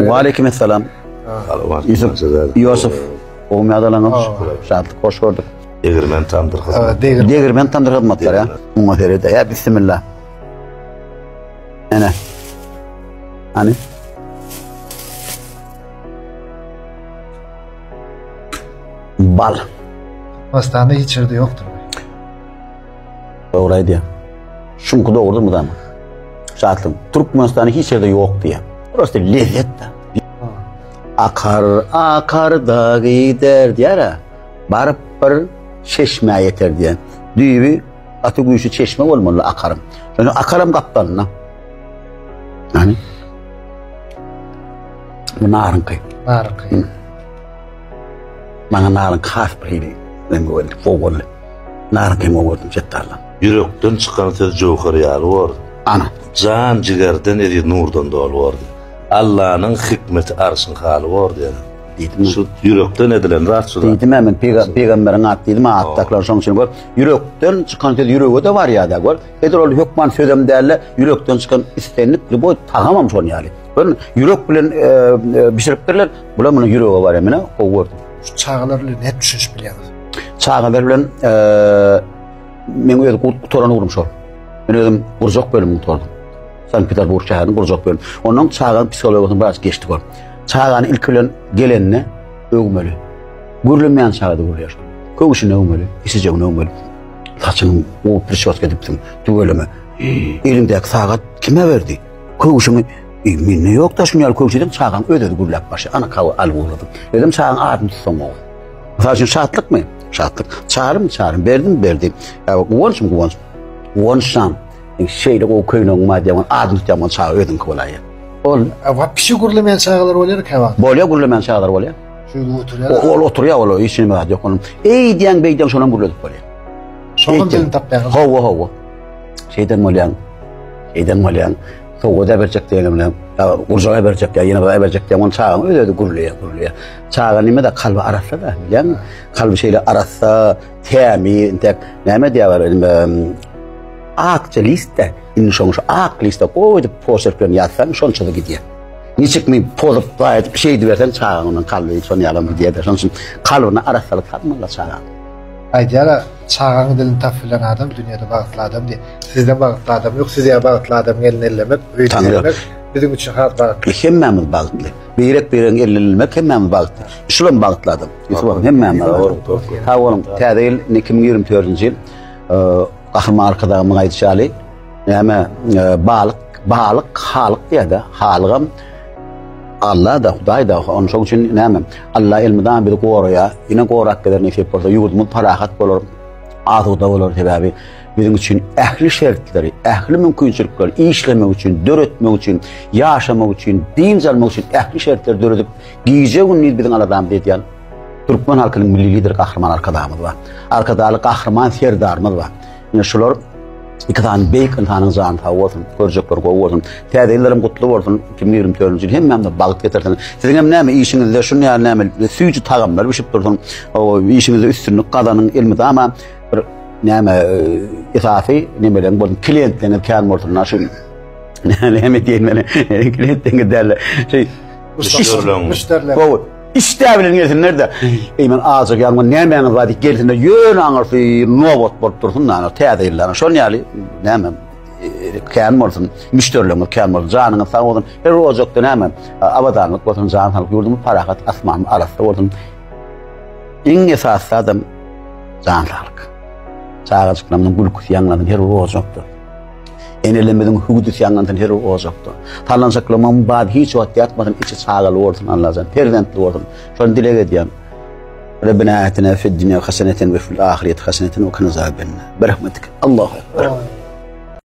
Waalaikum assalam. Yusuf. O meyadalanır. Şartlık hoş gördük. Degirmen tandır hizmet. Degirmen tandır hizmetler ya. Muhaterede ya bismillah. Ana. Hani? Bal. Hastane hiç yerde yoktur. Doğruydu ya. Şunku doğru mu da mı? Şartlık. Türkmenistan'da hiç yerde yok diye. Burası lezzet de. Akar akar da gider diye ya. Barıp bir çeşme yeter diye. Düğü atı güçlü çeşme olmalı akarım. Yani akarım kaptanına. Yani bu narın kay. Narın kay. Bana narın kaf biri. Ben böyle foğul. Narın kay mı gördüm jettarla. Yürekten çıkan tez jokar yalı vardı. Ana. Can cigerden edi nurdan dolu vardı. Allah'ın hikmeti arşın halı vardı yani. Dedim. Şu yürekten edilen rahatsızlar. Dedim hemen peygamberin at dedim attaklar son için gör. Yürekten çıkan tez yüreği de var ya da gör. Edir ol hükman sözüm derle yürekten çıkan istenlik bu tagamam son yani. Ben yürek bilen bişiriptirler. Bular bunun yüreği var emine o gördüm. Şu çağlarla net düşünüş biliyoruz. Çağlar bilen men öyle toranı vurmuş ol. Ben özüm Burjak bölümünü tordum. Sankt Peterburg şehrinin Burjak bölümü. Onun çağın psikoloğunun biraz geçti gör. Çağın ilk bilen gelenine ögmeli. Gürülmeyen çağda gürülüyor. Kövüşüne ögmeli, isicegine ögmeli. Saçının o prişotka diptim, tüveleme. Elindeki saat kime verdi? Kövüşünü minne yok da şunu al kövüşeden çağın ödedi gürülep başı. Ana kavı al vurladım. Dedim çağın adını tutsam oğul. Mesela için şartlık mı? Şartlık. Çağırım mı? Çağırım. Verdim. Kuvonç mu kuvonç? Kuvonçsam. Şeyde o köyünün maddemin adını tutacağım çağı ödüm kıvalayı. Oğlum. Ama pişi gürlemeyen çağlar oluyor ki var. Böyle gürlemeyen çağlar oluyor. Şöyle oturuyor. Oğul oturuyor oğul. İşini mi yok onun. Ey diyen bey diyen sonra gürledik böyle. Şokun dilini tapmayan. Hava. Şeyden molyan. Soğuğu da verecek diyelimle. Urcağa verecek ya, yine bana verecek diye. Onun çağını ödedi gürlüyor. Çağın nime de kalbi arasa da. Bilen kalbi şeyle arasa, temi, neme diye var. Akça liste. İnni şonuşu ak liste koydu posterlerini yazsan şonça da gidiyor. Niçik mi pozup da şey diversen çağının kalbi son yalan gidiyor da. Onun için kalbine arasalık kalmalı çağın. Aydiyara çağın dilini tapfilen adam dünyada bağıtlı adam diye. Sizden bağıtlı adam yok, size bağıtlı adam elini ellemek, öğütlemek, bizim için hayat bağıtlı. Hemmemiz bağıtlı. Beyrek ellemek hemmemiz bağıtlı. Şulan bağıtlı adam. Yusuf'um hemmemiz bağıtlı. Ha oğlum, tədeyil 2024 yıl kahraman arkadaşımın aytışalı. Yani bağlık, halık diye de halığım Allah da Huday da onun çok için neyme Allah ilmidan bir koruya yine korak kadar nefes olsa yurdumuz parahat olur atıda olur tabi bizim için ehli şartları ehli mümkünçülükler işlemek için döretmek için yaşamak için din çalmak için ehli şartları döretip giyecek gün bizim Allah'tan dediğin Türkmen halkının milli lider kahraman arkadaşımız var arkadaşlı kahraman serdarımız var yine şular İki tane beyk insanın zanı olsun, görecekler olsun. Tədeyillerim kutlu olsun, 2024 yıl hem de bağıt getirsin. Sizin hem neyme işinizde şunu yani neyme suyucu tağımlar bişip dursun. O işinizde üstünlük kadanın ilmide ama neyme isafi neyme bu kliyentlerin kâr mortunlar şu neyme diyelim beni kliyentlerin derler şey müşteriler. İşte bilen gelsin nerede? Eymen ağacık yanıma neymeğiniz var gelsin de yön ağırsı novot bort dursun lan tədeyillerin. Şunu yani neyme kâr mortun müşterilerin kâr mortun canının sağ olun. Her ocakta neyme abadanlık olsun canlık yurdumuz parahat asmanın arasında olsun. En esası adam canlılık. Çağacıklarının gülküsü yanladın her ocakta. Enelemedin hügüdüsü yanladın her ocakta. Talansaklamam bad hiç vakti yatmadın içi çağalı olsun Allah'ın. Perventli olsun. Şunu dile ediyorum. Rabbena atina fid dünya haseneten ve fil ahireti haseneten ve kana azabennar. Berahmetik. Allahu ekber.